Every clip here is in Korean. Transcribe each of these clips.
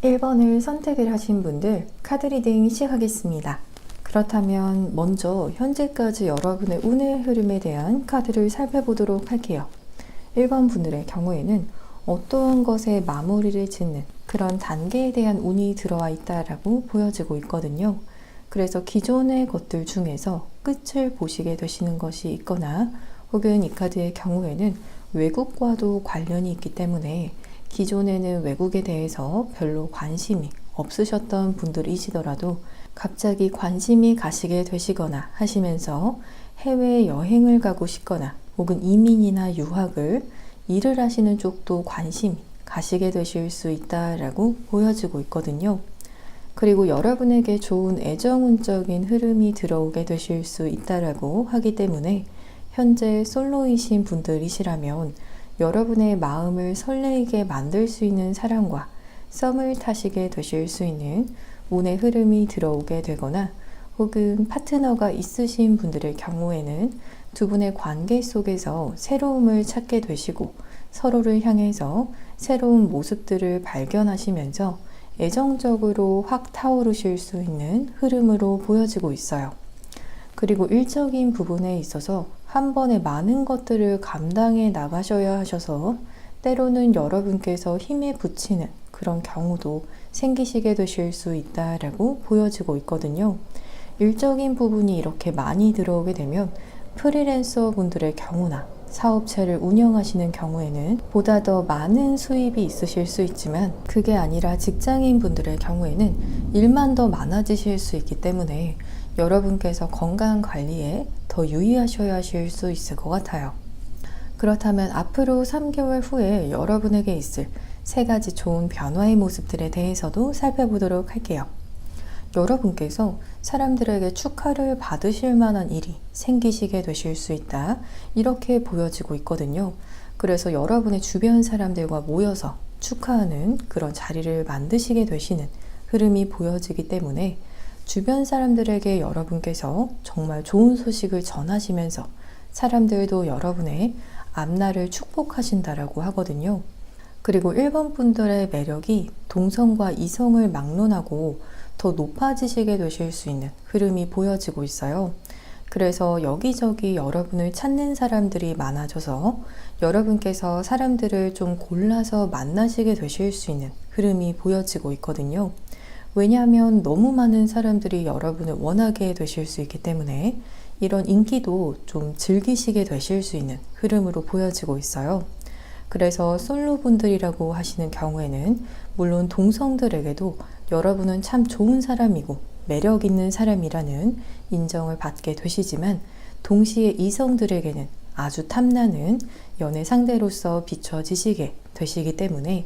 1번을 선택을 하신 분들 카드 리딩 시작하겠습니다. 그렇다면 먼저 현재까지 여러분의 운의 흐름에 대한 카드를 살펴보도록 할게요. 1번 분들의 경우에는 어떠한 것에 마무리를 짓는 그런 단계에 대한 운이 들어와 있다라고 보여지고 있거든요. 그래서 기존의 것들 중에서 끝을 보시게 되시는 것이 있거나 혹은 이 카드의 경우에는 외국과도 관련이 있기 때문에 기존에는 외국에 대해서 별로 관심이 없으셨던 분들이시더라도 갑자기 관심이 가시게 되시거나 하시면서 해외여행을 가고 싶거나 혹은 이민이나 유학을 일을 하시는 쪽도 관심이 가시게 되실 수 있다라고 보여지고 있거든요. 그리고 여러분에게 좋은 애정운적인 흐름이 들어오게 되실 수 있다라고 하기 때문에 현재 솔로이신 분들이시라면 여러분의 마음을 설레게 만들 수 있는 사람과 썸을 타시게 되실 수 있는 운의 흐름이 들어오게 되거나 혹은 파트너가 있으신 분들의 경우에는 두 분의 관계 속에서 새로움을 찾게 되시고 서로를 향해서 새로운 모습들을 발견하시면서 애정적으로 확 타오르실 수 있는 흐름으로 보여지고 있어요. 그리고 일적인 부분에 있어서 한 번에 많은 것들을 감당해 나가셔야 하셔서 때로는 여러분께서 힘에 부치는 그런 경우도 생기시게 되실 수 있다라고 보여지고 있거든요. 일적인 부분이 이렇게 많이 들어오게 되면 프리랜서 분들의 경우나 사업체를 운영하시는 경우에는 보다 더 많은 수입이 있으실 수 있지만 그게 아니라 직장인 분들의 경우에는 일만 더 많아지실 수 있기 때문에 여러분께서 건강 관리에 더 유의하셔야 하실 수 있을 것 같아요. 그렇다면 앞으로 3개월 후에 여러분에게 있을 3가지 좋은 변화의 모습들에 대해서도 살펴보도록 할게요. 여러분께서 사람들에게 축하를 받으실 만한 일이 생기시게 되실 수 있다. 이렇게 보여지고 있거든요. 그래서 여러분의 주변 사람들과 모여서 축하하는 그런 자리를 만드시게 되시는 흐름이 보여지기 때문에 주변 사람들에게 여러분께서 정말 좋은 소식을 전하시면서 사람들도 여러분의 앞날을 축복하신다라고 하거든요. 그리고 1번 분들의 매력이 동성과 이성을 막론하고 더 높아지시게 되실 수 있는 흐름이 보여지고 있어요. 그래서 여기저기 여러분을 찾는 사람들이 많아져서 여러분께서 사람들을 좀 골라서 만나시게 되실 수 있는 흐름이 보여지고 있거든요. 왜냐하면 너무 많은 사람들이 여러분을 원하게 되실 수 있기 때문에 이런 인기도 좀 즐기시게 되실 수 있는 흐름으로 보여지고 있어요. 그래서 솔로분들이라고 하시는 경우에는 물론 동성들에게도 여러분은 참 좋은 사람이고 매력 있는 사람이라는 인정을 받게 되시지만 동시에 이성들에게는 아주 탐나는 연애 상대로서 비춰지시게 되시기 때문에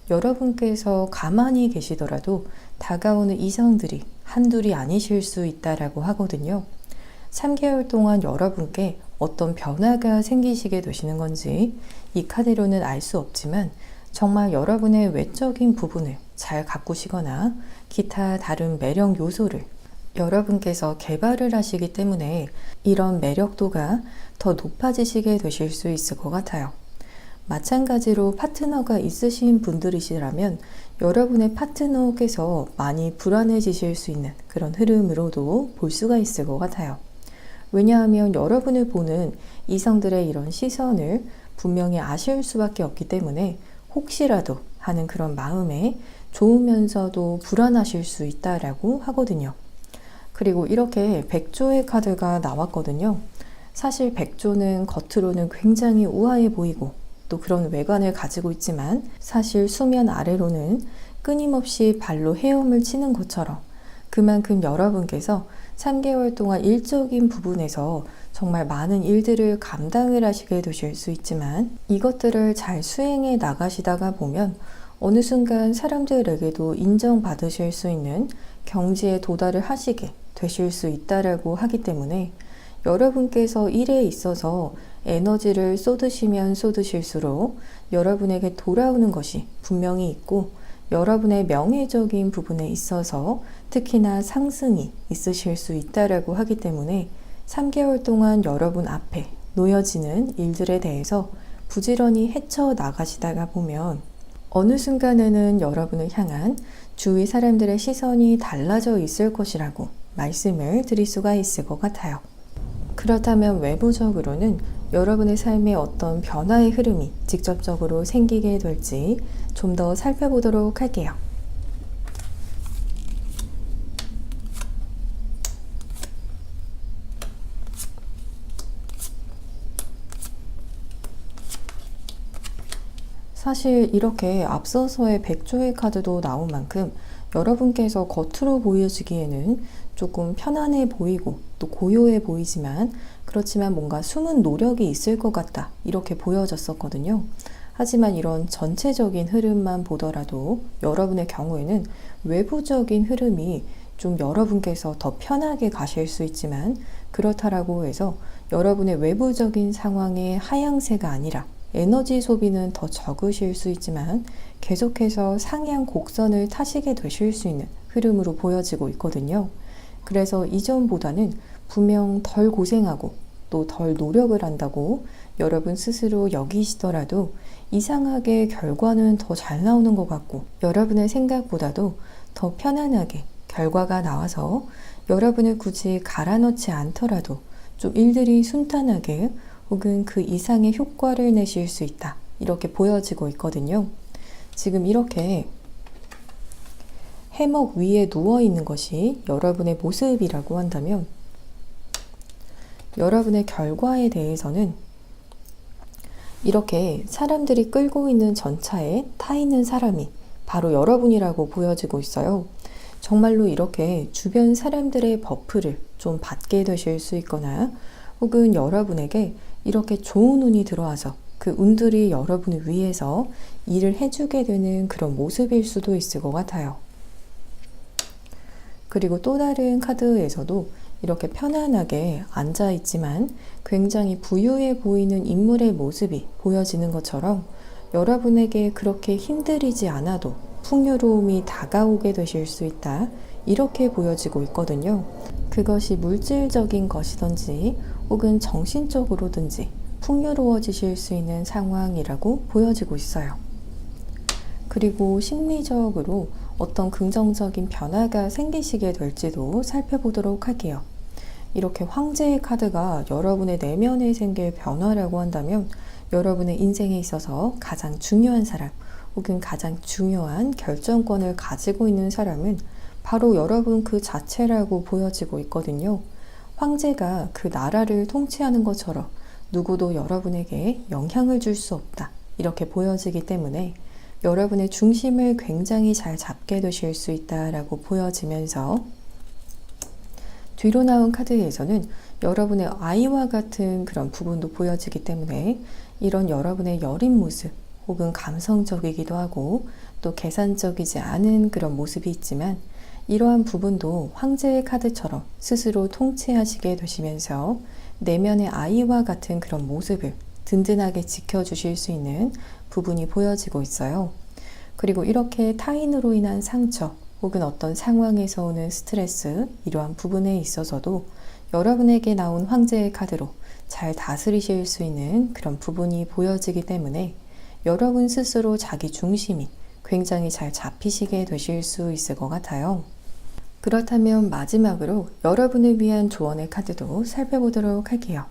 여러분께서 가만히 계시더라도 다가오는 이성들이 한둘이 아니실 수 있다라고 하거든요. 3개월 동안 여러분께 어떤 변화가 생기시게 되시는 건지 이 카드로는 알 수 없지만 정말 여러분의 외적인 부분을 잘 가꾸시거나 기타 다른 매력 요소를 여러분께서 개발을 하시기 때문에 이런 매력도가 더 높아지시게 되실 수 있을 것 같아요. 마찬가지로 파트너가 있으신 분들이시라면 여러분의 파트너께서 많이 불안해지실 수 있는 그런 흐름으로도 볼 수가 있을 것 같아요. 왜냐하면 여러분을 보는 이성들의 이런 시선을 분명히 아실 수밖에 없기 때문에 혹시라도 하는 그런 마음에 좋으면서도 불안하실 수 있다라고 하거든요. 그리고 이렇게 백조의 카드가 나왔거든요. 사실 백조는 겉으로는 굉장히 우아해 보이고 또 그런 외관을 가지고 있지만 사실 수면 아래로는 끊임없이 발로 헤엄을 치는 것처럼 그만큼 여러분께서 3개월 동안 일적인 부분에서 정말 많은 일들을 감당을 하시게 되실 수 있지만 이것들을 잘 수행해 나가시다가 보면 어느 순간 사람들에게도 인정받으실 수 있는 경지에 도달을 하시게 되실 수 있다라고 하기 때문에 여러분께서 일에 있어서 에너지를 쏟으시면 쏟으실수록 여러분에게 돌아오는 것이 분명히 있고 여러분의 명예적인 부분에 있어서 특히나 상승이 있으실 수 있다라고 하기 때문에 3개월 동안 여러분 앞에 놓여지는 일들에 대해서 부지런히 헤쳐 나가시다가 보면 어느 순간에는 여러분을 향한 주위 사람들의 시선이 달라져 있을 것이라고 말씀을 드릴 수가 있을 것 같아요. 그렇다면 외부적으로는 여러분의 삶에 어떤 변화의 흐름이 직접적으로 생기게 될지 좀 더 살펴보도록 할게요. 사실 이렇게 앞서서의 백조의 카드도 나온 만큼 여러분께서 겉으로 보여지기에는 조금 편안해 보이고 또 고요해 보이지만 그렇지만 뭔가 숨은 노력이 있을 것 같다 이렇게 보여졌었거든요. 하지만 이런 전체적인 흐름만 보더라도 여러분의 경우에는 외부적인 흐름이 좀 여러분께서 더 편하게 가실 수 있지만 그렇다라고 해서 여러분의 외부적인 상황의 하향세가 아니라 에너지 소비는 더 적으실 수 있지만 계속해서 상향 곡선을 타시게 되실 수 있는 흐름으로 보여지고 있거든요. 그래서 이전보다는 분명 덜 고생하고 또 덜 노력을 한다고 여러분 스스로 여기시더라도 이상하게 결과는 더 잘 나오는 것 같고 여러분의 생각보다도 더 편안하게 결과가 나와서 여러분을 굳이 갈아넣지 않더라도 좀 일들이 순탄하게 혹은 그 이상의 효과를 내실 수 있다. 이렇게 보여지고 있거든요. 지금 이렇게 해먹 위에 누워 있는 것이 여러분의 모습이라고 한다면 여러분의 결과에 대해서는 이렇게 사람들이 끌고 있는 전차에 타 있는 사람이 바로 여러분이라고 보여지고 있어요. 정말로 이렇게 주변 사람들의 버프를 좀 받게 되실 수 있거나 혹은 여러분에게 이렇게 좋은 운이 들어와서 그 운들이 여러분을 위해서 일을 해주게 되는 그런 모습일 수도 있을 것 같아요. 그리고 또 다른 카드에서도 이렇게 편안하게 앉아있지만 굉장히 부유해 보이는 인물의 모습이 보여지는 것처럼 여러분에게 그렇게 힘들이지 않아도 풍요로움이 다가오게 되실 수 있다. 이렇게 보여지고 있거든요. 그것이 물질적인 것이든지 혹은 정신적으로든지 풍요로워지실 수 있는 상황이라고 보여지고 있어요. 그리고 심리적으로 어떤 긍정적인 변화가 생기시게 될지도 살펴보도록 할게요. 이렇게 황제의 카드가 여러분의 내면에 생길 변화라고 한다면 여러분의 인생에 있어서 가장 중요한 사람 혹은 가장 중요한 결정권을 가지고 있는 사람은 바로 여러분 그 자체라고 보여지고 있거든요. 황제가 그 나라를 통치하는 것처럼 누구도 여러분에게 영향을 줄 수 없다. 이렇게 보여지기 때문에 여러분의 중심을 굉장히 잘 잡게 되실 수 있다라고 보여지면서 뒤로 나온 카드에서는 여러분의 아이와 같은 그런 부분도 보여지기 때문에 이런 여러분의 여린 모습 혹은 감성적이기도 하고 또 계산적이지 않은 그런 모습이 있지만 이러한 부분도 황제의 카드처럼 스스로 통치하시게 되시면서 내면의 아이와 같은 그런 모습을 든든하게 지켜주실 수 있는 부분이 보여지고 있어요. 그리고 이렇게 타인으로 인한 상처 혹은 어떤 상황에서 오는 스트레스 이러한 부분에 있어서도 여러분에게 나온 황제의 카드로 잘 다스리실 수 있는 그런 부분이 보여지기 때문에 여러분 스스로 자기 중심이 굉장히 잘 잡히시게 되실 수 있을 것 같아요. 그렇다면 마지막으로 여러분을 위한 조언의 카드도 살펴보도록 할게요.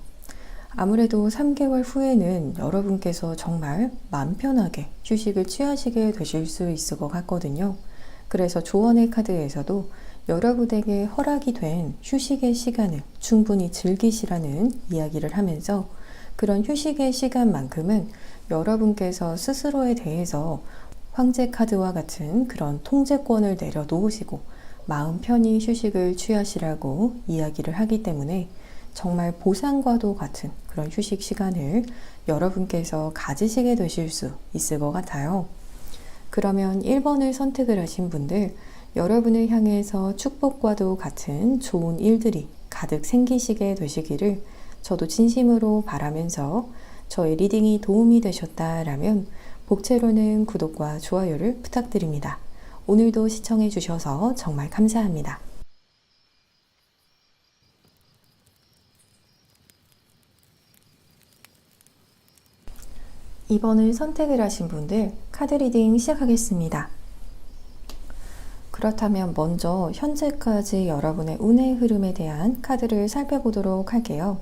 아무래도 3개월 후에는 여러분께서 정말 마음 편하게 휴식을 취하시게 되실 수 있을 것 같거든요. 그래서 조언의 카드에서도 여러분에게 허락이 된 휴식의 시간을 충분히 즐기시라는 이야기를 하면서 그런 휴식의 시간만큼은 여러분께서 스스로에 대해서 황제 카드와 같은 그런 통제권을 내려놓으시고 마음 편히 휴식을 취하시라고 이야기를 하기 때문에 정말 보상과도 같은 그런 휴식 시간을 여러분께서 가지시게 되실 수 있을 것 같아요. 그러면 1번을 선택을 하신 분들, 여러분을 향해서 축복과도 같은 좋은 일들이 가득 생기시게 되시기를 저도 진심으로 바라면서 저의 리딩이 도움이 되셨다라면 복채로는 구독과 좋아요를 부탁드립니다. 오늘도 시청해 주셔서 정말 감사합니다. 2번을 선택을 하신 분들 카드 리딩 시작하겠습니다. 그렇다면 먼저 현재까지 여러분의 운의 흐름에 대한 카드를 살펴보도록 할게요.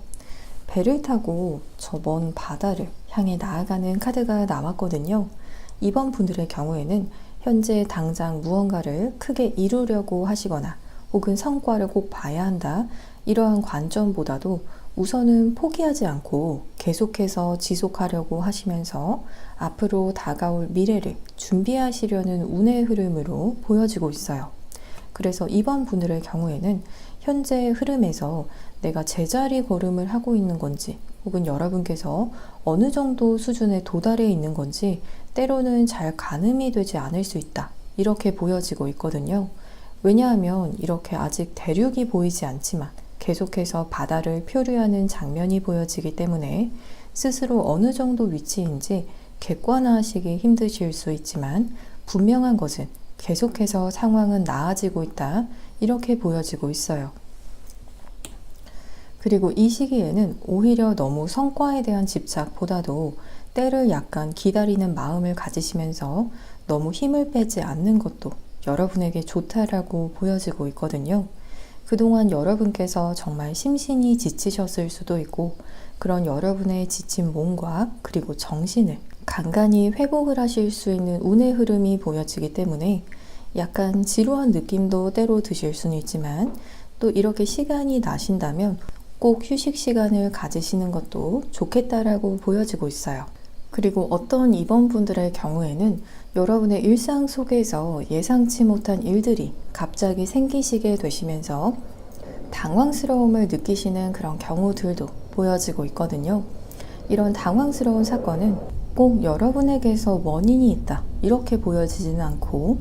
배를 타고 저 먼 바다를 향해 나아가는 카드가 나왔거든요. 이번 분들의 경우에는 현재 당장 무언가를 크게 이루려고 하시거나 혹은 성과를 꼭 봐야 한다. 이러한 관점보다도 우선은 포기하지 않고 계속해서 지속하려고 하시면서 앞으로 다가올 미래를 준비하시려는 운의 흐름으로 보여지고 있어요. 그래서 이번 분들의 경우에는 현재 흐름에서 내가 제자리 걸음을 하고 있는 건지 혹은 여러분께서 어느 정도 수준에 도달해 있는 건지 때로는 잘 가늠이 되지 않을 수 있다. 이렇게 보여지고 있거든요. 왜냐하면 이렇게 아직 대륙이 보이지 않지만 계속해서 바다를 표류하는 장면이 보여지기 때문에 스스로 어느 정도 위치인지 객관화하시기 힘드실 수 있지만 분명한 것은 계속해서 상황은 나아지고 있다. 이렇게 보여지고 있어요. 그리고 이 시기에는 오히려 너무 성과에 대한 집착보다도 때를 약간 기다리는 마음을 가지시면서 너무 힘을 빼지 않는 것도 여러분에게 좋다라고 보여지고 있거든요. 그동안 여러분께서 정말 심신이 지치셨을 수도 있고 그런 여러분의 지친 몸과 그리고 정신을 간간히 회복을 하실 수 있는 운의 흐름이 보여지기 때문에 약간 지루한 느낌도 때로 드실 수는 있지만 또 이렇게 시간이 나신다면 꼭 휴식 시간을 가지시는 것도 좋겠다라고 보여지고 있어요. 그리고 어떤 이번 분들의 경우에는 여러분의 일상 속에서 예상치 못한 일들이 갑자기 생기시게 되시면서 당황스러움을 느끼시는 그런 경우들도 보여지고 있거든요. 이런 당황스러운 사건은 꼭 여러분에게서 원인이 있다 이렇게 보여지지는 않고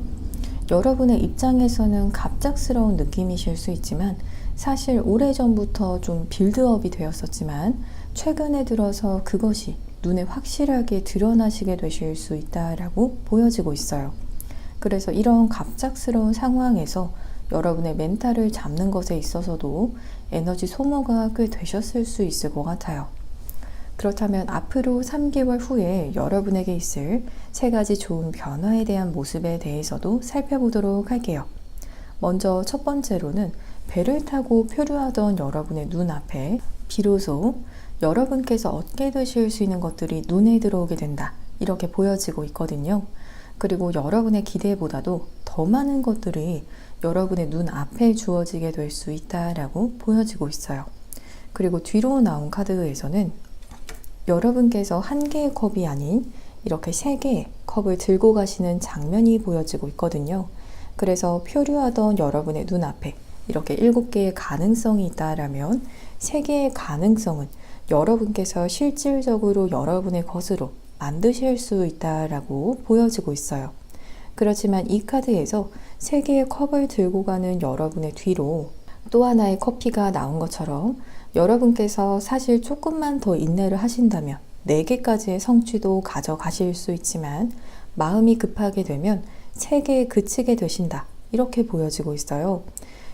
여러분의 입장에서는 갑작스러운 느낌이실 수 있지만 사실 오래전부터 좀 빌드업이 되었었지만 최근에 들어서 그것이 눈에 확실하게 드러나시게 되실 수 있다라고 보여지고 있어요. 그래서 이런 갑작스러운 상황에서 여러분의 멘탈을 잡는 것에 있어서도 에너지 소모가 꽤 되셨을 수 있을 것 같아요. 그렇다면 앞으로 3개월 후에 여러분에게 있을 3가지 좋은 변화에 대한 모습에 대해서도 살펴보도록 할게요. 먼저 첫 번째로는 배를 타고 표류하던 여러분의 눈앞에 비로소 여러분께서 얻게 되실 수 있는 것들이 눈에 들어오게 된다. 이렇게 보여지고 있거든요. 그리고 여러분의 기대보다도 더 많은 것들이 여러분의 눈앞에 주어지게 될 수 있다라고 보여지고 있어요. 그리고 뒤로 나온 카드에서는 여러분께서 한 개의 컵이 아닌 이렇게 3개의 컵을 들고 가시는 장면이 보여지고 있거든요. 그래서 표류하던 여러분의 눈앞에 이렇게 7개의 가능성이 있다라면 3개의 가능성은 여러분께서 실질적으로 여러분의 것으로 만드실 수 있다라고 보여지고 있어요. 그렇지만 이 카드에서 3개의 컵을 들고 가는 여러분의 뒤로 또 하나의 커피가 나온 것처럼 여러분께서 사실 조금만 더 인내를 하신다면 4개까지의 성취도 가져가실 수 있지만 마음이 급하게 되면 3개에 그치게 되신다. 이렇게 보여지고 있어요.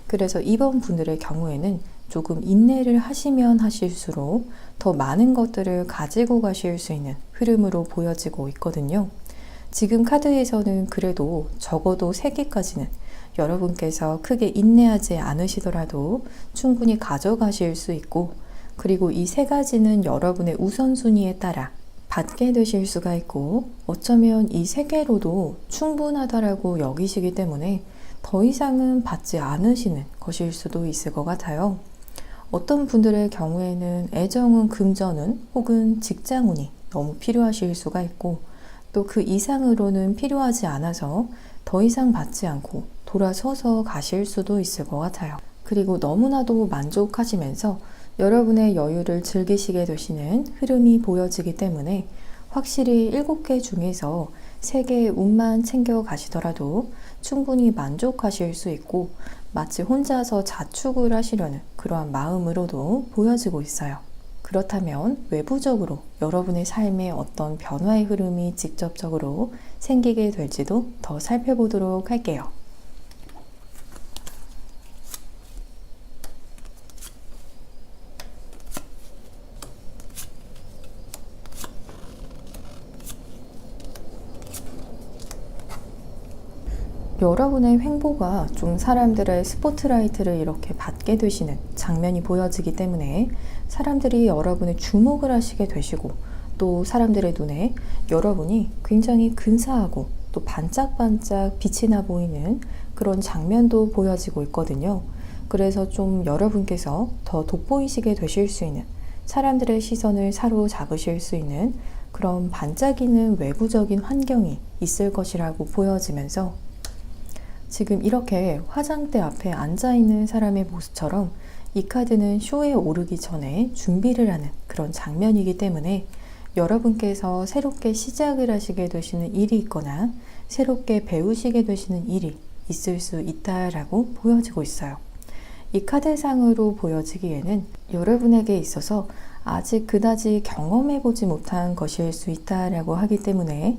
그래서 이번 분들의 경우에는 조금 인내를 하시면 하실수록 더 많은 것들을 가지고 가실 수 있는 흐름으로 보여지고 있거든요. 지금 카드에서는 그래도 적어도 3개까지는 여러분께서 크게 인내하지 않으시더라도 충분히 가져가실 수 있고 그리고 이 3가지는 여러분의 우선순위에 따라 받게 되실 수가 있고 어쩌면 이 3개로도 충분하다라고 여기시기 때문에 더 이상은 받지 않으시는 것일 수도 있을 것 같아요. 어떤 분들의 경우에는 애정은 금전운 혹은 직장운이 너무 필요하실 수가 있고 또 그 이상으로는 필요하지 않아서 더 이상 받지 않고 돌아서서 가실 수도 있을 것 같아요. 그리고 너무나도 만족하시면서 여러분의 여유를 즐기시게 되시는 흐름이 보여지기 때문에 확실히 7개 중에서 3개의 운만 챙겨 가시더라도 충분히 만족하실 수 있고 마치 혼자서 자축을 하시려는 그러한 마음으로도 보여지고 있어요. 그렇다면 외부적으로 여러분의 삶에 어떤 변화의 흐름이 직접적으로 생기게 될지도 더 살펴보도록 할게요. 여러분의 횡보가 좀 사람들의 스포트라이트를 이렇게 받게 되시는 장면이 보여지기 때문에 사람들이 여러분의 주목을 하시게 되시고, 또 사람들의 눈에 여러분이 굉장히 근사하고 또 반짝반짝 빛이 나 보이는 그런 장면도 보여지고 있거든요. 그래서 좀 여러분께서 더 돋보이시게 되실 수 있는, 사람들의 시선을 사로잡으실 수 있는 그런 반짝이는 외부적인 환경이 있을 것이라고 보여지면서, 지금 이렇게 화장대 앞에 앉아있는 사람의 모습처럼 이 카드는 쇼에 오르기 전에 준비를 하는 그런 장면이기 때문에 여러분께서 새롭게 시작을 하시게 되시는 일이 있거나 새롭게 배우시게 되시는 일이 있을 수 있다라고 보여지고 있어요. 이 카드상으로 보여지기에는 여러분에게 있어서 아직 그다지 경험해보지 못한 것일 수 있다라고 하기 때문에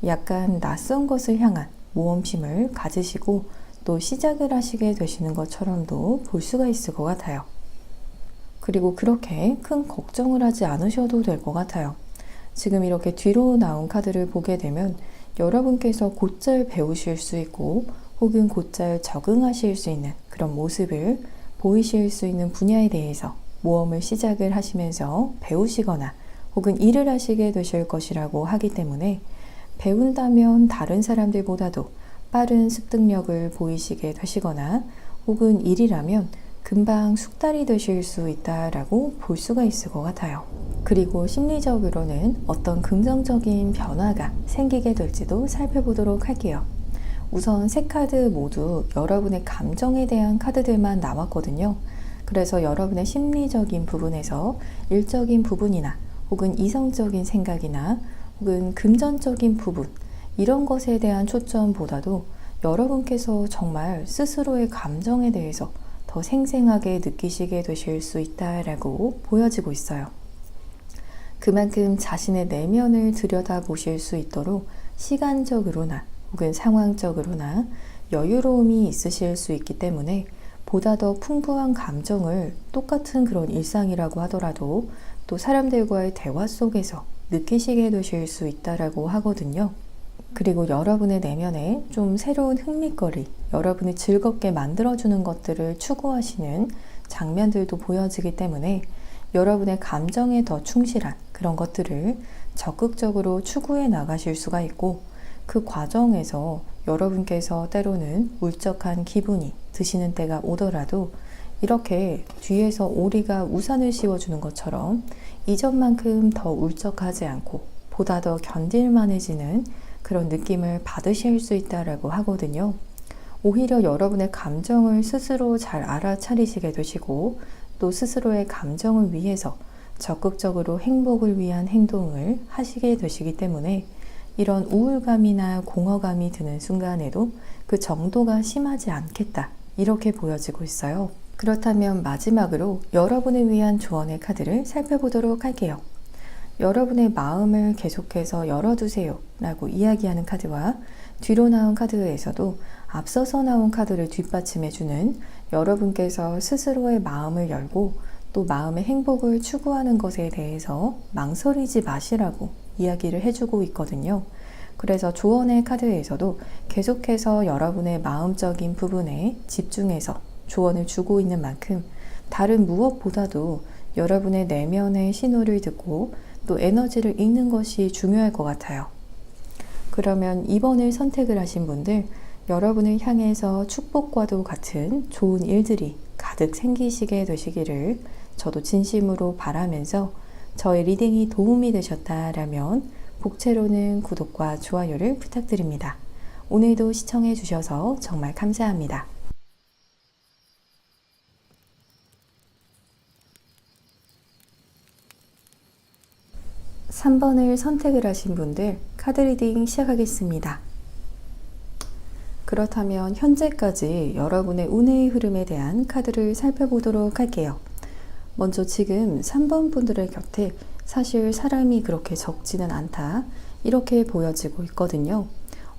약간 낯선 것을 향한 모험심을 가지시고 또 시작을 하시게 되시는 것처럼도 볼 수가 있을 것 같아요. 그리고 그렇게 큰 걱정을 하지 않으셔도 될 것 같아요. 지금 이렇게 뒤로 나온 카드를 보게 되면 여러분께서 곧잘 배우실 수 있고 혹은 곧잘 적응하실 수 있는 그런 모습을 보이실 수 있는 분야에 대해서 모험을 시작을 하시면서 배우시거나 혹은 일을 하시게 되실 것이라고 하기 때문에, 배운다면 다른 사람들보다도 빠른 습득력을 보이시게 되시거나 혹은 일이라면 금방 숙달이 되실 수 있다라고 볼 수가 있을 것 같아요. 그리고 심리적으로는 어떤 긍정적인 변화가 생기게 될지도 살펴보도록 할게요. 우선 세 카드 모두 여러분의 감정에 대한 카드들만 나왔거든요. 그래서 여러분의 심리적인 부분에서 일적인 부분이나 혹은 이성적인 생각이나 혹은 금전적인 부분, 이런 것에 대한 초점보다도 여러분께서 정말 스스로의 감정에 대해서 더 생생하게 느끼시게 되실 수 있다라고 보여지고 있어요. 그만큼 자신의 내면을 들여다보실 수 있도록 시간적으로나 혹은 상황적으로나 여유로움이 있으실 수 있기 때문에 보다 더 풍부한 감정을 똑같은 그런 일상이라고 하더라도 또 사람들과의 대화 속에서 느끼시게 되실 수 있다라고 하거든요. 그리고 여러분의 내면에 좀 새로운 흥미거리, 여러분이 즐겁게 만들어주는 것들을 추구하시는 장면들도 보여지기 때문에 여러분의 감정에 더 충실한 그런 것들을 적극적으로 추구해 나가실 수가 있고, 그 과정에서 여러분께서 때로는 울적한 기분이 드시는 때가 오더라도 이렇게 뒤에서 오리가 우산을 씌워주는 것처럼 이전만큼 더 울적하지 않고 보다 더 견딜만해지는 그런 느낌을 받으실 수 있다라고 하거든요. 오히려 여러분의 감정을 스스로 잘 알아차리시게 되시고 또 스스로의 감정을 위해서 적극적으로 행복을 위한 행동을 하시게 되시기 때문에 이런 우울감이나 공허감이 드는 순간에도 그 정도가 심하지 않겠다, 이렇게 보여지고 있어요. 그렇다면 마지막으로 여러분을 위한 조언의 카드를 살펴보도록 할게요. 여러분의 마음을 계속해서 열어두세요 라고 이야기하는 카드와 뒤로 나온 카드에서도 앞서서 나온 카드를 뒷받침해주는, 여러분께서 스스로의 마음을 열고 또 마음의 행복을 추구하는 것에 대해서 망설이지 마시라고 이야기를 해주고 있거든요. 그래서 조언의 카드에서도 계속해서 여러분의 마음적인 부분에 집중해서 조언을 주고 있는 만큼 다른 무엇보다도 여러분의 내면의 신호를 듣고 또 에너지를 읽는 것이 중요할 것 같아요. 그러면 2번을 선택을 하신 분들, 여러분을 향해서 축복과도 같은 좋은 일들이 가득 생기시게 되시기를 저도 진심으로 바라면서, 저의 리딩이 도움이 되셨다라면 복채로는 구독과 좋아요를 부탁드립니다. 오늘도 시청해 주셔서 정말 감사합니다. 3번을 선택을 하신 분들, 카드 리딩 시작하겠습니다. 그렇다면 현재까지 여러분의 운의 흐름에 대한 카드를 살펴보도록 할게요. 먼저 지금 3번 분들의 곁에 사실 사람이 그렇게 적지는 않다, 이렇게 보여지고 있거든요.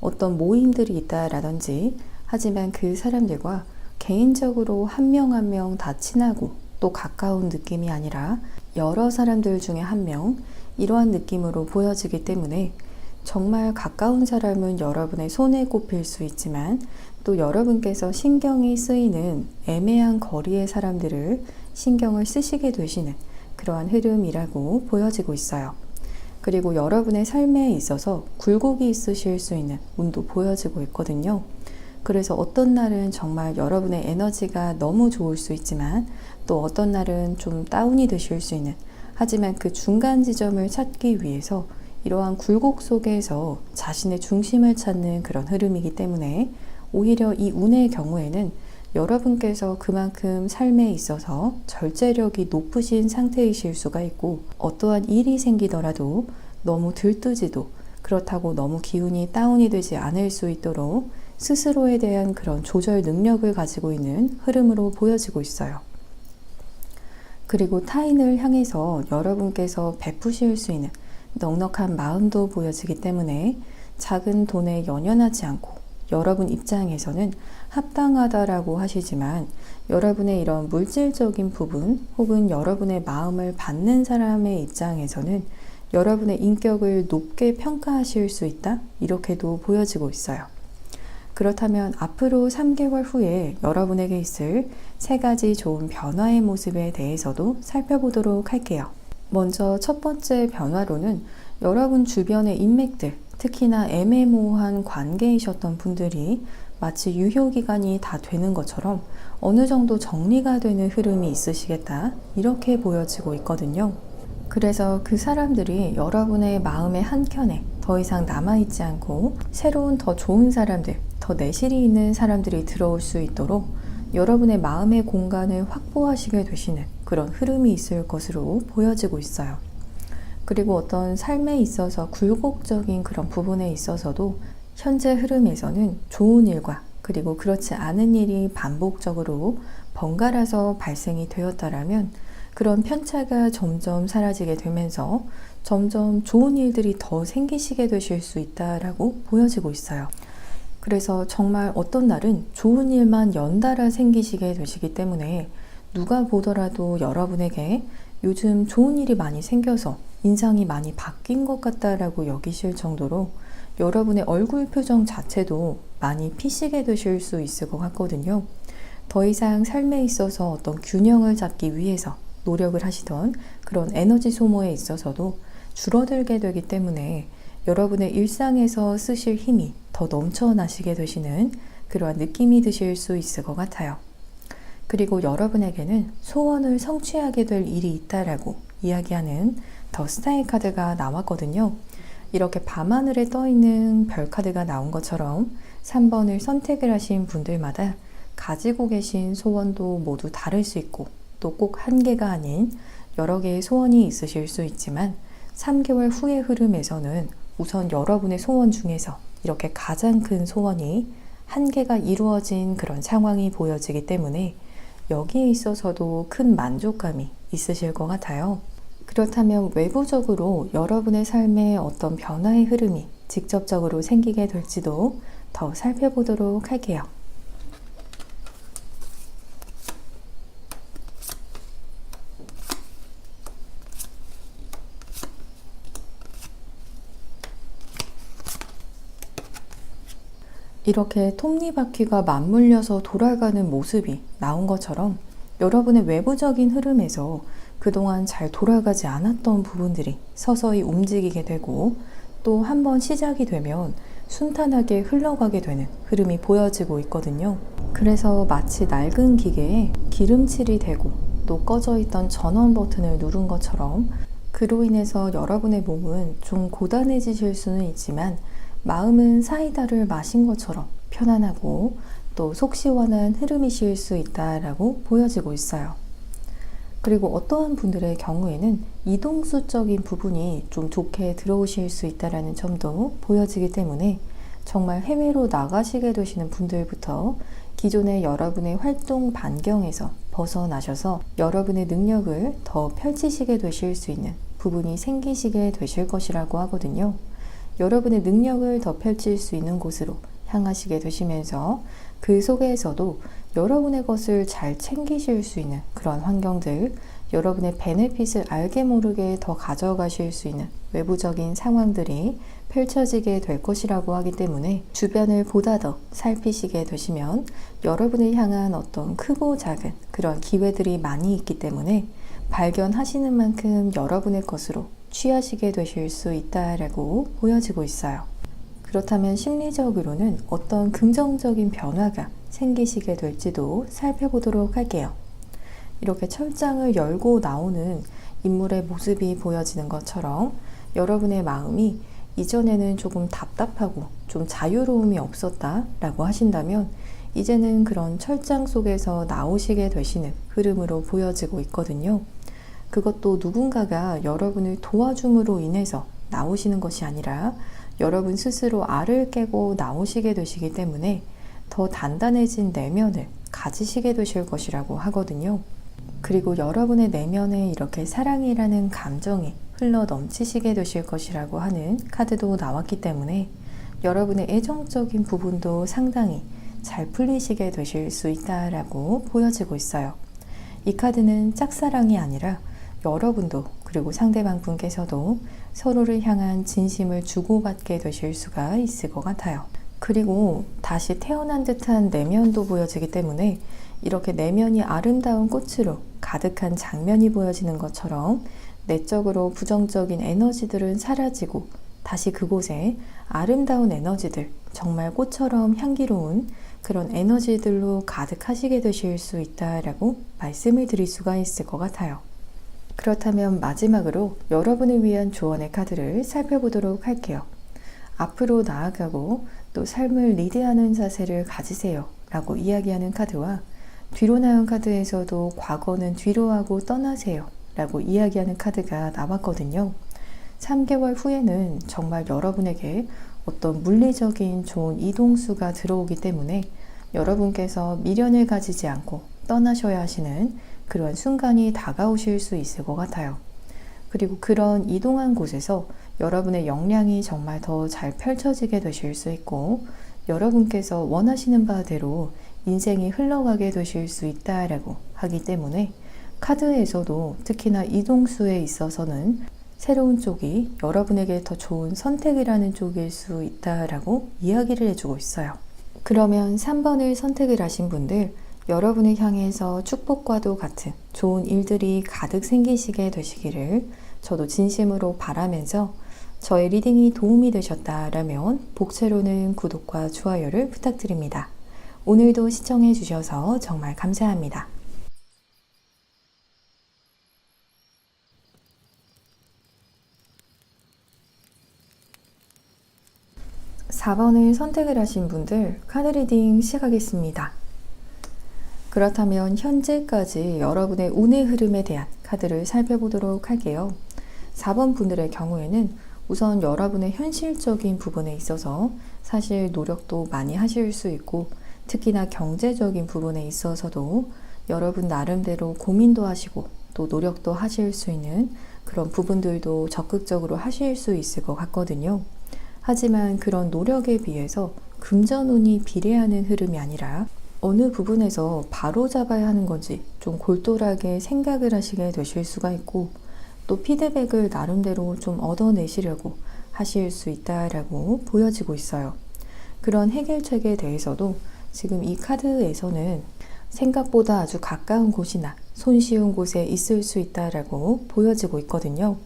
어떤 모임들이 있다라든지, 하지만 그 사람들과 개인적으로 한 명 한 명 다 친하고 또 가까운 느낌이 아니라 여러 사람들 중에 한 명, 이러한 느낌으로 보여지기 때문에 정말 가까운 사람은 여러분의 손에 꼽힐 수 있지만 또 여러분께서 신경이 쓰이는 애매한 거리의 사람들을 신경을 쓰시게 되시는 그러한 흐름이라고 보여지고 있어요. 그리고 여러분의 삶에 있어서 굴곡이 있으실 수 있는 운도 보여지고 있거든요. 그래서 어떤 날은 정말 여러분의 에너지가 너무 좋을 수 있지만 또 어떤 날은 좀 다운이 되실 수 있는, 하지만 그 중간 지점을 찾기 위해서 이러한 굴곡 속에서 자신의 중심을 찾는 그런 흐름이기 때문에 오히려 이 운의 경우에는 여러분께서 그만큼 삶에 있어서 절제력이 높으신 상태이실 수가 있고, 어떠한 일이 생기더라도 너무 들뜨지도, 그렇다고 너무 기운이 다운이 되지 않을 수 있도록 스스로에 대한 그런 조절 능력을 가지고 있는 흐름으로 보여지고 있어요. 그리고 타인을 향해서 여러분께서 베푸실 수 있는 넉넉한 마음도 보여지기 때문에 작은 돈에 연연하지 않고, 여러분 입장에서는 합당하다라고 하시지만 여러분의 이런 물질적인 부분 혹은 여러분의 마음을 받는 사람의 입장에서는 여러분의 인격을 높게 평가하실 수 있다, 이렇게도 보여지고 있어요. 그렇다면 앞으로 3개월 후에 여러분에게 있을 3가지 좋은 변화의 모습에 대해서도 살펴보도록 할게요. 먼저 첫 번째 변화로는 여러분 주변의 인맥들, 특히나 애매모호한 관계이셨던 분들이 마치 유효기간이 다 되는 것처럼 어느 정도 정리가 되는 흐름이 있으시겠다, 이렇게 보여지고 있거든요. 그래서 그 사람들이 여러분의 마음의 한켠에 더 이상 남아있지 않고 새로운 더 좋은 사람들, 더 내실이 있는 사람들이 들어올 수 있도록 여러분의 마음의 공간을 확보하시게 되시는 그런 흐름이 있을 것으로 보여지고 있어요. 그리고 어떤 삶에 있어서 굴곡적인 그런 부분에 있어서도 현재 흐름에서는 좋은 일과 그리고 그렇지 않은 일이 반복적으로 번갈아서 발생이 되었다라면 그런 편차가 점점 사라지게 되면서 점점 좋은 일들이 더 생기시게 되실 수 있다라고 보여지고 있어요. 그래서 정말 어떤 날은 좋은 일만 연달아 생기시게 되시기 때문에 누가 보더라도 여러분에게 요즘 좋은 일이 많이 생겨서 인상이 많이 바뀐 것 같다라고 여기실 정도로 여러분의 얼굴 표정 자체도 많이 피시게 되실 수 있을 것 같거든요. 더 이상 삶에 있어서 어떤 균형을 잡기 위해서 노력을 하시던 그런 에너지 소모에 있어서도 줄어들게 되기 때문에 여러분의 일상에서 쓰실 힘이 더 넘쳐나시게 되시는 그러한 느낌이 드실 수 있을 것 같아요. 그리고 여러분에게는 소원을 성취하게 될 일이 있다라고 이야기하는 더 스타의 카드가 나왔거든요. 이렇게 밤하늘에 떠있는 별 카드가 나온 것처럼 3번을 선택을 하신 분들마다 가지고 계신 소원도 모두 다를 수 있고 또 꼭 한 개가 아닌 여러 개의 소원이 있으실 수 있지만 3개월 후의 흐름에서는 우선 여러분의 소원 중에서 이렇게 가장 큰 소원이 한 개가 이루어진 그런 상황이 보여지기 때문에 여기에 있어서도 큰 만족감이 있으실 것 같아요. 그렇다면 외부적으로 여러분의 삶에 어떤 변화의 흐름이 직접적으로 생기게 될지도 더 살펴보도록 할게요. 이렇게 톱니바퀴가 맞물려서 돌아가는 모습이 나온 것처럼 여러분의 외부적인 흐름에서 그동안 잘 돌아가지 않았던 부분들이 서서히 움직이게 되고 또 한번 시작이 되면 순탄하게 흘러가게 되는 흐름이 보여지고 있거든요. 그래서 마치 낡은 기계에 기름칠이 되고 또 꺼져 있던 전원 버튼을 누른 것처럼 그로 인해서 여러분의 몸은 좀 고단해지실 수는 있지만 마음은 사이다를 마신 것처럼 편안하고 또 속 시원한 흐름이실 수 있다라고 보여지고 있어요. 그리고 어떠한 분들의 경우에는 이동수적인 부분이 좀 좋게 들어오실 수 있다는 점도 보여지기 때문에 정말 해외로 나가시게 되시는 분들부터 기존의 여러분의 활동 반경에서 벗어나셔서 여러분의 능력을 더 펼치시게 되실 수 있는 부분이 생기시게 되실 것이라고 하거든요. 여러분의 능력을 더 펼칠 수 있는 곳으로 향하시게 되시면서 그 속에서도 여러분의 것을 잘 챙기실 수 있는 그런 환경들, 여러분의 베네핏을 알게 모르게 더 가져가실 수 있는 외부적인 상황들이 펼쳐지게 될 것이라고 하기 때문에 주변을 보다 더 살피시게 되시면 여러분을 향한 어떤 크고 작은 그런 기회들이 많이 있기 때문에 발견하시는 만큼 여러분의 것으로 취하시게 되실 수 있다라고 보여지고 있어요. 그렇다면 심리적으로는 어떤 긍정적인 변화가 생기시게 될지도 살펴보도록 할게요. 이렇게 철장을 열고 나오는 인물의 모습이 보여지는 것처럼 여러분의 마음이 이전에는 조금 답답하고 좀 자유로움이 없었다라고 하신다면 이제는 그런 철장 속에서 나오시게 되시는 흐름으로 보여지고 있거든요. 그것도 누군가가 여러분을 도와줌으로 인해서 나오시는 것이 아니라 여러분 스스로 알을 깨고 나오시게 되시기 때문에 더 단단해진 내면을 가지시게 되실 것이라고 하거든요. 그리고 여러분의 내면에 이렇게 사랑이라는 감정이 흘러 넘치시게 되실 것이라고 하는 카드도 나왔기 때문에 여러분의 애정적인 부분도 상당히 잘 풀리시게 되실 수 있다라고 보여지고 있어요. 이 카드는 짝사랑이 아니라 여러분도 그리고 상대방 분께서도 서로를 향한 진심을 주고받게 되실 수가 있을 것 같아요. 그리고 다시 태어난 듯한 내면도 보여지기 때문에 이렇게 내면이 아름다운 꽃으로 가득한 장면이 보여지는 것처럼 내적으로 부정적인 에너지들은 사라지고 다시 그곳에 아름다운 에너지들, 정말 꽃처럼 향기로운 그런 에너지들로 가득하시게 되실 수 있다라고 말씀을 드릴 수가 있을 것 같아요. 그렇다면 마지막으로 여러분을 위한 조언의 카드를 살펴보도록 할게요. 앞으로 나아가고 또 삶을 리드하는 자세를 가지세요 라고 이야기하는 카드와 뒤로 나온 카드에서도 과거는 뒤로 하고 떠나세요 라고 이야기하는 카드가 나왔거든요. 3개월 후에는 정말 여러분에게 어떤 물리적인 좋은 이동수가 들어오기 때문에 여러분께서 미련을 가지지 않고 떠나셔야 하시는 그런 순간이 다가오실 수 있을 것 같아요. 그리고 그런 이동한 곳에서 여러분의 역량이 정말 더 잘 펼쳐지게 되실 수 있고 여러분께서 원하시는 바대로 인생이 흘러가게 되실 수 있다라고 하기 때문에 카드에서도 특히나 이동수에 있어서는 새로운 쪽이 여러분에게 더 좋은 선택이라는 쪽일 수 있다라고 이야기를 해주고 있어요. 그러면 3번을 선택을 하신 분들 여러분을 향해서 축복과도 같은 좋은 일들이 가득 생기시게 되시기를 저도 진심으로 바라면서 저의 리딩이 도움이 되셨다라면 복채로는 구독과 좋아요를 부탁드립니다. 오늘도 시청해 주셔서 정말 감사합니다. 4번을 선택을 하신 분들 카드 리딩 시작하겠습니다. 그렇다면 현재까지 여러분의 운의 흐름에 대한 카드를 살펴보도록 할게요. 4번 분들의 경우에는 우선 여러분의 현실적인 부분에 있어서 사실 노력도 많이 하실 수 있고 특히나 경제적인 부분에 있어서도 여러분 나름대로 고민도 하시고 또 노력도 하실 수 있는 그런 부분들도 적극적으로 하실 수 있을 것 같거든요. 하지만 그런 노력에 비해서 금전운이 비례하는 흐름이 아니라 어느 부분에서 바로 잡아야 하는 건지 좀 골똘하게 생각을 하시게 되실 수가 있고 또 피드백을 나름대로 좀 얻어내시려고 하실 수 있다라고 보여지고 있어요. 그런 해결책에 대해서도 지금 이 카드에서는 생각보다 아주 가까운 곳이나 손쉬운 곳에 있을 수 있다라고 보여지고 있거든요.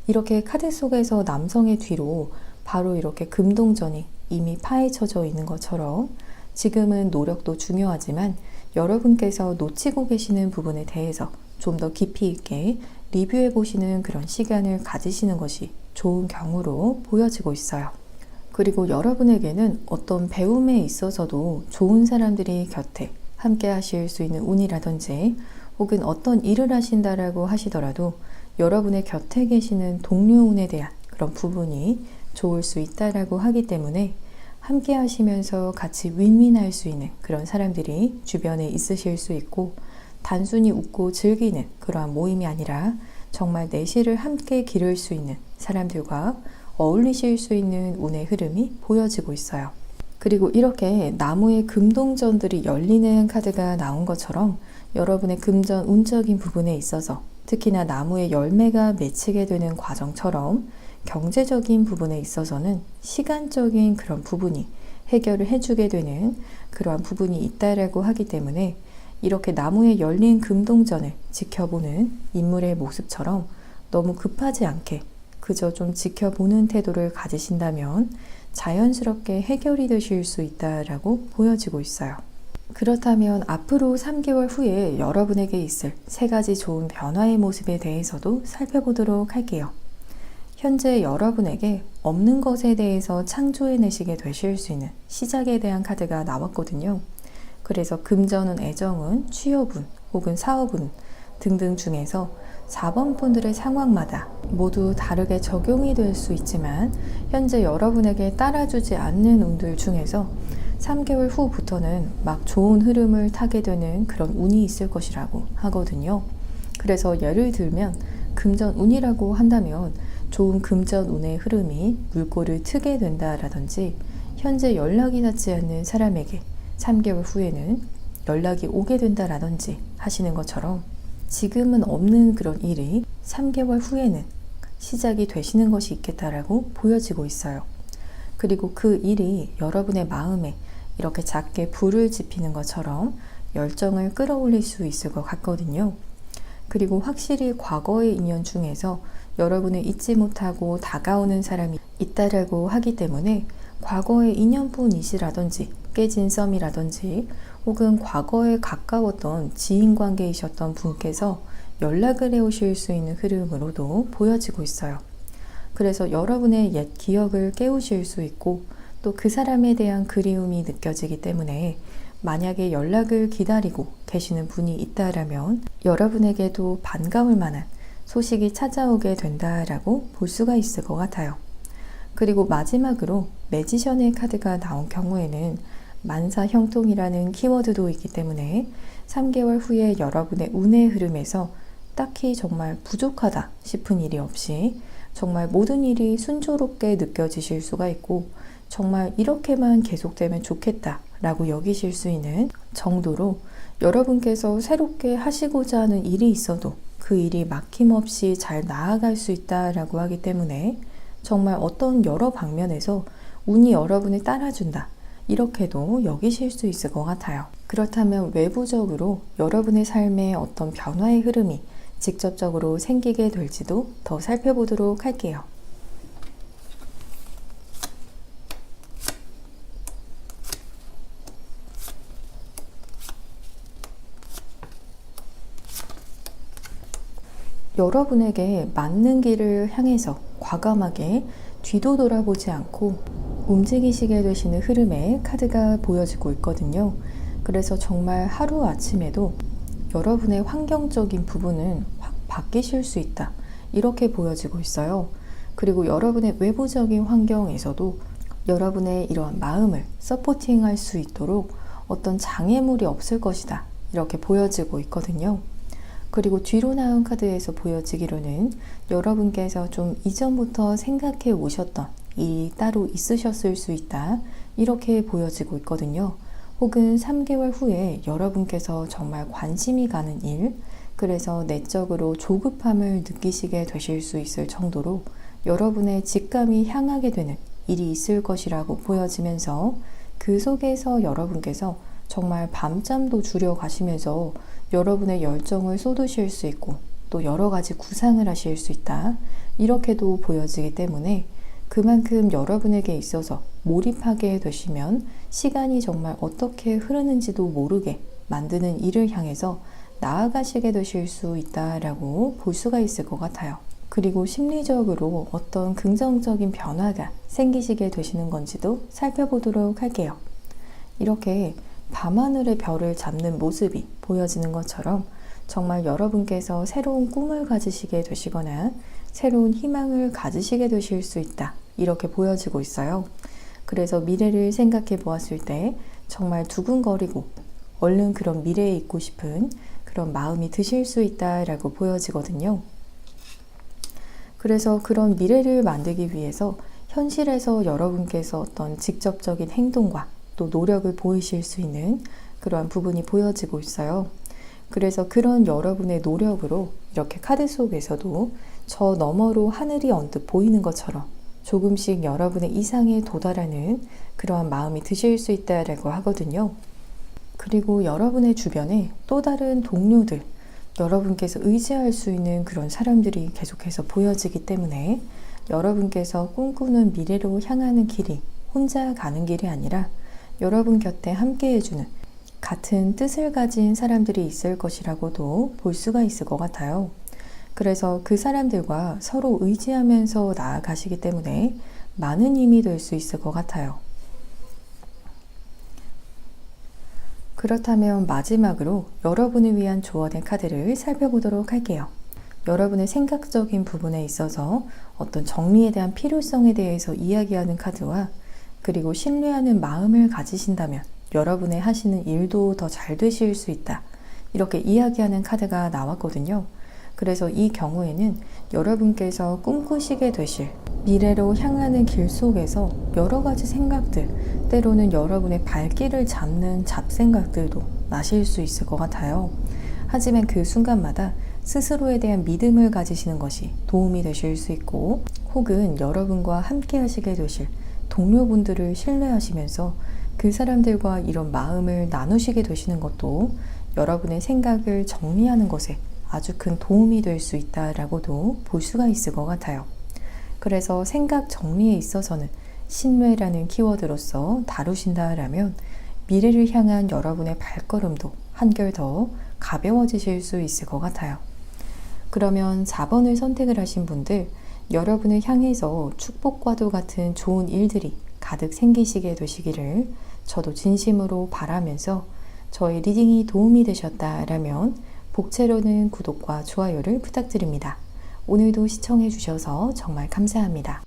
이렇게 카드 속에서 남성의 뒤로 바로 이렇게 금동전이 이미 파헤쳐져 있는 것처럼 지금은 노력도 중요하지만 여러분께서 놓치고 계시는 부분에 대해서 좀 더 깊이 있게 리뷰해 보시는 그런 시간을 가지시는 것이 좋은 경우로 보여지고 있어요. 그리고 여러분에게는 어떤 배움에 있어서도 좋은 사람들이 곁에 함께 하실 수 있는 운이라든지 혹은 어떤 일을 하신다라고 하시더라도 여러분의 곁에 계시는 동료운에 대한 그런 부분이 좋을 수 있다라고 하기 때문에 함께 하시면서 같이 윈윈할 수 있는 그런 사람들이 주변에 있으실 수 있고 단순히 웃고 즐기는 그러한 모임이 아니라 정말 내실을 함께 기를 수 있는 사람들과 어울리실 수 있는 운의 흐름이 보여지고 있어요. 그리고 이렇게 나무의 금동전들이 열리는 카드가 나온 것처럼 여러분의 금전 운적인 부분에 있어서 특히나 나무의 열매가 맺히게 되는 과정처럼 경제적인 부분에 있어서는 시간적인 그런 부분이 해결을 해주게 되는 그러한 부분이 있다라고 하기 때문에 이렇게 나무에 열린 금동전을 지켜보는 인물의 모습처럼 너무 급하지 않게 그저 좀 지켜보는 태도를 가지신다면 자연스럽게 해결이 되실 수 있다라고 보여지고 있어요. 그렇다면 앞으로 3개월 후에 여러분에게 있을 3가지 좋은 변화의 모습에 대해서도 살펴보도록 할게요. 현재 여러분에게 없는 것에 대해서 창조해내시게 되실 수 있는 시작에 대한 카드가 나왔거든요. 그래서 금전운, 애정운, 취업운 혹은 사업운 등등 중에서 4번 분들의 상황마다 모두 다르게 적용이 될 수 있지만 현재 여러분에게 따라주지 않는 운들 중에서 3개월 후부터는 막 좋은 흐름을 타게 되는 그런 운이 있을 것이라고 하거든요. 그래서 예를 들면 금전운이라고 한다면 좋은 금전운의 흐름이 물꼬를 트게 된다라든지 현재 연락이 닿지 않는 사람에게 3개월 후에는 연락이 오게 된다라든지 하시는 것처럼 지금은 없는 그런 일이 3개월 후에는 시작이 되시는 것이 있겠다라고 보여지고 있어요. 그리고 그 일이 여러분의 마음에 이렇게 작게 불을 지피는 것처럼 열정을 끌어올릴 수 있을 것 같거든요. 그리고 확실히 과거의 인연 중에서 여러분을 잊지 못하고 다가오는 사람이 있다라고 하기 때문에 과거의 인연분이시라든지 깨진 썸이라든지 혹은 과거에 가까웠던 지인관계이셨던 분께서 연락을 해오실 수 있는 흐름으로도 보여지고 있어요. 그래서 여러분의 옛 기억을 깨우실 수 있고 또 그 사람에 대한 그리움이 느껴지기 때문에 만약에 연락을 기다리고 계시는 분이 있다라면 여러분에게도 반가울 만한 소식이 찾아오게 된다라고 볼 수가 있을 것 같아요. 그리고 마지막으로 매지션의 카드가 나온 경우에는 만사형통이라는 키워드도 있기 때문에 3개월 후에 여러분의 운의 흐름에서 딱히 정말 부족하다 싶은 일이 없이 정말 모든 일이 순조롭게 느껴지실 수가 있고 정말 이렇게만 계속되면 좋겠다 라고 여기실 수 있는 정도로 여러분께서 새롭게 하시고자 하는 일이 있어도 그 일이 막힘없이 잘 나아갈 수 있다라고 하기 때문에 정말 어떤 여러 방면에서 운이 여러분을 따라준다 이렇게도 여기실 수 있을 것 같아요. 그렇다면 외부적으로 여러분의 삶에 어떤 변화의 흐름이 직접적으로 생기게 될지도 더 살펴보도록 할게요. 여러분에게 맞는 길을 향해서 과감하게 뒤도 돌아보지 않고 움직이시게 되시는 흐름의 카드가 보여지고 있거든요. 그래서 정말 하루아침에도 여러분의 환경적인 부분은 확 바뀌실 수 있다. 이렇게 보여지고 있어요. 그리고 여러분의 외부적인 환경에서도 여러분의 이러한 마음을 서포팅할 수 있도록 어떤 장애물이 없을 것이다. 이렇게 보여지고 있거든요. 그리고 뒤로 나온 카드에서 보여지기로는 여러분께서 좀 이전부터 생각해 오셨던 일이 따로 있으셨을 수 있다. 이렇게 보여지고 있거든요. 혹은 3개월 후에 여러분께서 정말 관심이 가는 일, 그래서 내적으로 조급함을 느끼시게 되실 수 있을 정도로 여러분의 직감이 향하게 되는 일이 있을 것이라고 보여지면서 그 속에서 여러분께서 정말 밤잠도 줄여 가시면서 여러분의 열정을 쏟으실 수 있고 또 여러 가지 구상을 하실 수 있다. 이렇게도 보여지기 때문에 그만큼 여러분에게 있어서 몰입하게 되시면 시간이 정말 어떻게 흐르는지도 모르게 만드는 일을 향해서 나아가시게 되실 수 있다라고 볼 수가 있을 것 같아요. 그리고 심리적으로 어떤 긍정적인 변화가 생기시게 되시는 건지도 살펴보도록 할게요. 이렇게 밤하늘의 별을 잡는 모습이 보여지는 것처럼 정말 여러분께서 새로운 꿈을 가지시게 되시거나 새로운 희망을 가지시게 되실 수 있다. 이렇게 보여지고 있어요. 그래서 미래를 생각해 보았을 때 정말 두근거리고 얼른 그런 미래에 있고 싶은 그런 마음이 드실 수 있다라고 보여지거든요. 그래서 그런 미래를 만들기 위해서 현실에서 여러분께서 어떤 직접적인 행동과 또 노력을 보이실 수 있는 그러한 부분이 보여지고 있어요. 그래서 그런 여러분의 노력으로 이렇게 카드 속에서도 저 너머로 하늘이 언뜻 보이는 것처럼 조금씩 여러분의 이상에 도달하는 그러한 마음이 드실 수 있다라고 하거든요. 그리고 여러분의 주변에 또 다른 동료들, 여러분께서 의지할 수 있는 그런 사람들이 계속해서 보여지기 때문에 여러분께서 꿈꾸는 미래로 향하는 길이 혼자 가는 길이 아니라 여러분 곁에 함께 해주는 같은 뜻을 가진 사람들이 있을 것이라고도 볼 수가 있을 것 같아요. 그래서 그 사람들과 서로 의지하면서 나아가시기 때문에 많은 힘이 될 수 있을 것 같아요. 그렇다면 마지막으로 여러분을 위한 조언의 카드를 살펴보도록 할게요. 여러분의 생각적인 부분에 있어서 어떤 정리에 대한 필요성에 대해서 이야기하는 카드와 그리고 신뢰하는 마음을 가지신다면 여러분의 하시는 일도 더 잘 되실 수 있다. 이렇게 이야기하는 카드가 나왔거든요. 그래서 이 경우에는 여러분께서 꿈꾸시게 되실 미래로 향하는 길 속에서 여러 가지 생각들, 때로는 여러분의 발길을 잡는 잡생각들도 나실 수 있을 것 같아요. 하지만 그 순간마다 스스로에 대한 믿음을 가지시는 것이 도움이 되실 수 있고, 혹은 여러분과 함께 하시게 되실 동료분들을 신뢰하시면서 그 사람들과 이런 마음을 나누시게 되시는 것도 여러분의 생각을 정리하는 것에 아주 큰 도움이 될 수 있다라고도 볼 수가 있을 것 같아요. 그래서 생각 정리에 있어서는 신뢰라는 키워드로서 다루신다라면 미래를 향한 여러분의 발걸음도 한결 더 가벼워지실 수 있을 것 같아요. 그러면 4번을 선택을 하신 분들, 여러분을 향해서 축복과도 같은 좋은 일들이 가득 생기시게 되시기를 저도 진심으로 바라면서 저의 리딩이 도움이 되셨다라면 복채로는 구독과 좋아요를 부탁드립니다. 오늘도 시청해 주셔서 정말 감사합니다.